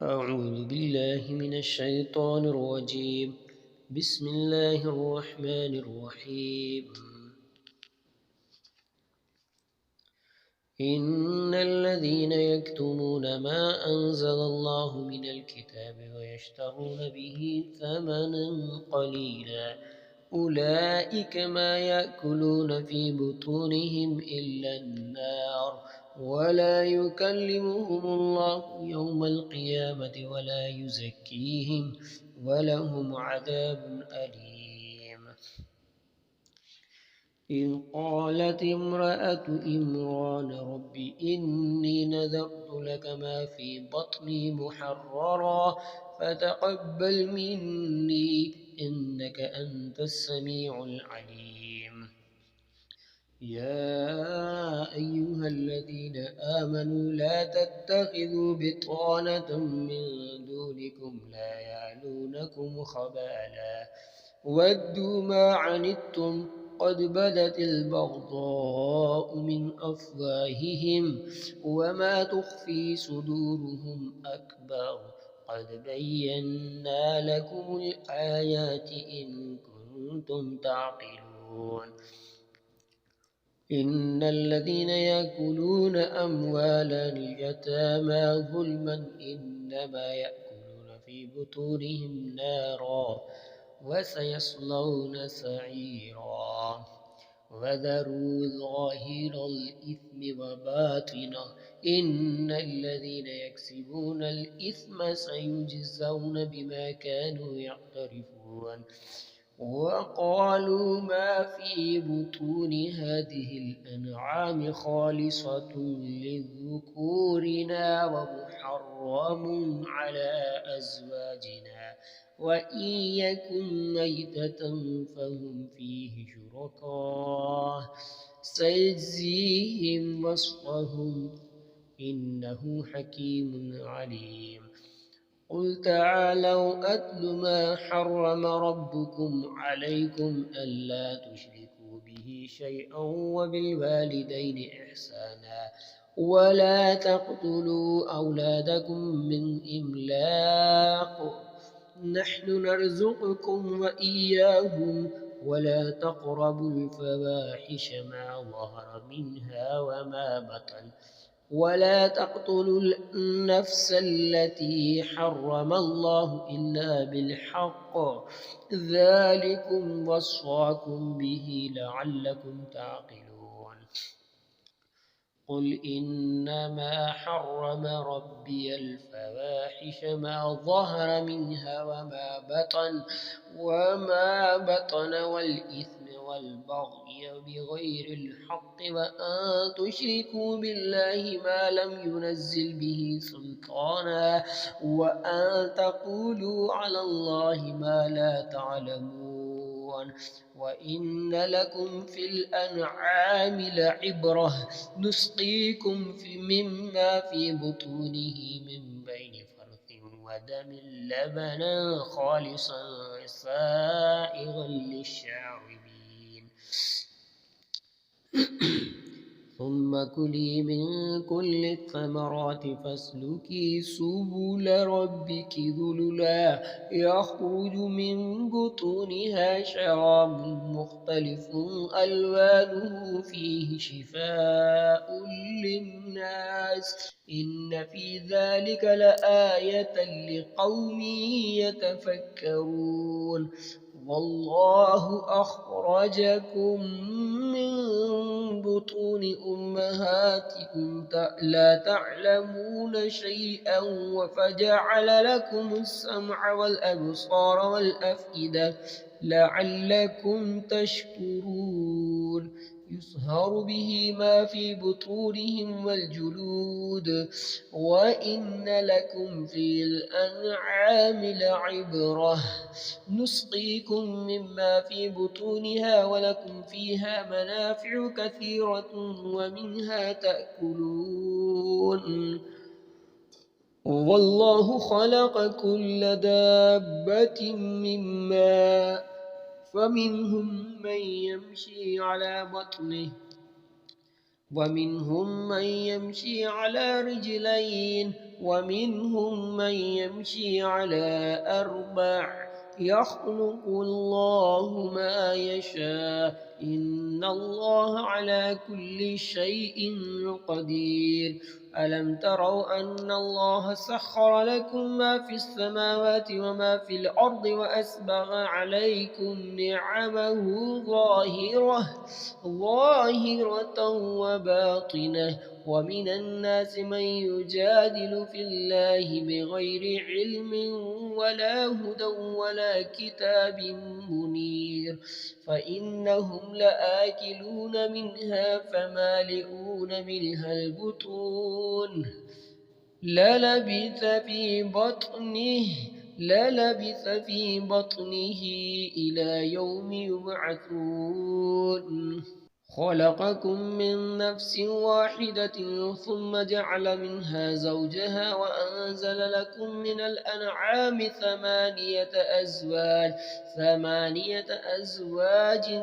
أعوذ بالله من الشيطان الرجيم. بسم الله الرحمن الرحيم. إن الذين يكتمون ما أنزل الله من الكتاب ويشترون به ثمنا قليلا أولئك ما يأكلون في بطونهم إلا النار ولا يكلمهم الله يوم القيامة ولا يزكيهم ولهم عذاب أليم. إذ قالت امرأة عمران رب إني نذرت لك ما في بطني محررا فتقبل مني إنك أنت السميع العليم. يا أيها الذين آمنوا لا تتخذوا بطانة من دونكم لا يعلونكم خبالا ودوا ما عنتم قد بدت البغضاء من أفواههم وما تخفي صدورهم أكبر قد بينا لكم الآيات إن كنتم تعقلون. إن الذين يأكلون أموال اليتامى ظلما إنما يأكلون في بطونهم نارا وسيصلون سعيرا. وذروا ظاهر الإثم وباطنه إن الذين يكسبون الإثم سيجزون بما كانوا يقترفون. وقالوا ما في بطون هذه الأنعام خالصة لذكورنا ومحرم على أزواجنا وإن يكن ميتة فهم فيه شركاء سيجزيهم وصفهم إنه حكيم عليم. قل تعالوا أتل ما حرم ربكم عليكم ألا تشركوا به شيئا وبالوالدين إحسانا ولا تقتلوا أولادكم من إملاق نحن نرزقكم وإياهم ولا تقربوا الفواحش ما ظهر منها وما بطن ولا تقتلوا النفس التي حرم الله إلا بالحق ذلكم وصاكم به لعلكم تعقلون. قل إنما حرم ربي الفواحش ما ظهر منها وما بطن والإثم والبغي بغير الحق وأن تشركوا بالله ما لم ينزل به سلطانا وأن تقولوا على الله ما لا تعلمون. وإن لكم في الأنعام لعبرة نسقيكم مما في بطونه من بين فرث ودم لبنا خالصا سائغا للشاربين. ثم كلي من كل الثمرات فاسلكي سبل ربك ذللا يخرج من بطونها شراب مختلف ألوانه فيه شفاء للناس إن في ذلك لآية لقوم يتفكرون. والله أخرجكم من بطون أمهاتكم لا تعلمون شيئا وفجعل لكم السمع والأبصار والأفئدة لعلكم تشكرون. يصهر به ما في بطونهم والجلود وإن لكم في الأنعام لعبرة نسقيكم مما في بطونها ولكم فيها منافع كثيرة ومنها تأكلون. والله خلق كل دابة من ماء فمنهم من يمشي على بطنه ومنهم من يمشي على رجلين ومنهم من يمشي على أربع يخلق الله ما يشاء إن الله على كل شيء قدير ألم تروا أن الله سخر لكم ما في السماوات وما في الأرض وأسبغ عليكم نعمه ظاهرة وباطنة ومن الناس من يجادل في الله بغير علم ولا هدى ولا كتاب منير فإنهم لآكلون منها فمالئون منها البطون للبث في بطنه إلى يوم يبعثون خلقكم من نفس واحدة ثم جعل منها زوجها وأنزل لكم من الأنعام ثمانية أزواج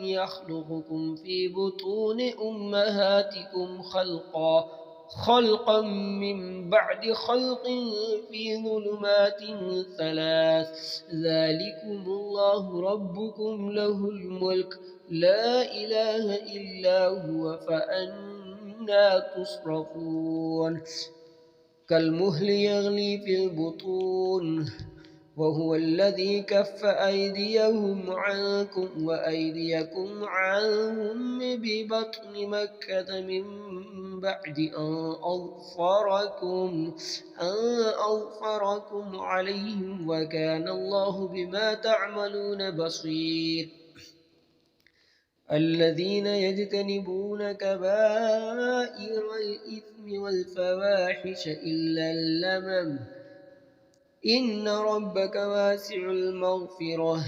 يخلقكم في بطون أمهاتكم خلقا من بعد خلق في ظلمات ثلاث ذلكم الله ربكم له الملك لا إله إلا هو فأنا تصرفون كالمهل يغلي في البطون وهو الذي كف أيديهم عنكم وأيديكم عنهم ببطن مكة من بعد أن أظفركم عليهم وكان الله بما تعملون بصير الذين يجتنبون كبائر الإثم والفواحش إلا اللمم إن ربك واسع المغفرة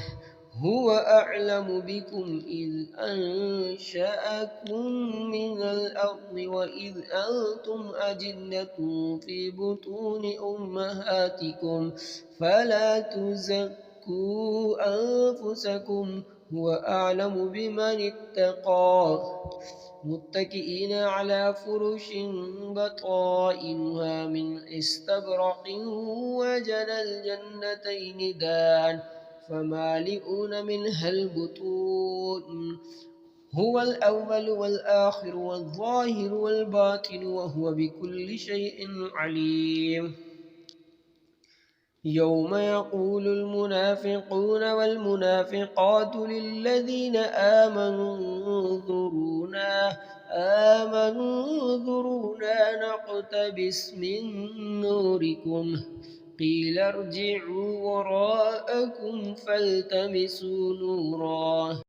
هو أعلم بكم إذ أنشأكم من الأرض وإذ أنتم أجنة في بطون أمهاتكم فلا تزكوا أنفسكم هو أعلم بمن اتقى متكئين على فرش بطائنها من استبرق وجنى الجنتين دان فمالئون منها البطون هو الأول والآخر والظاهر والباطن وهو بكل شيء عليم يوم يقول المنافقون والمنافقات للذين آمنوا انظرونا نقتبس من نوركم قيل ارجعوا وراءكم فالتمسوا نورا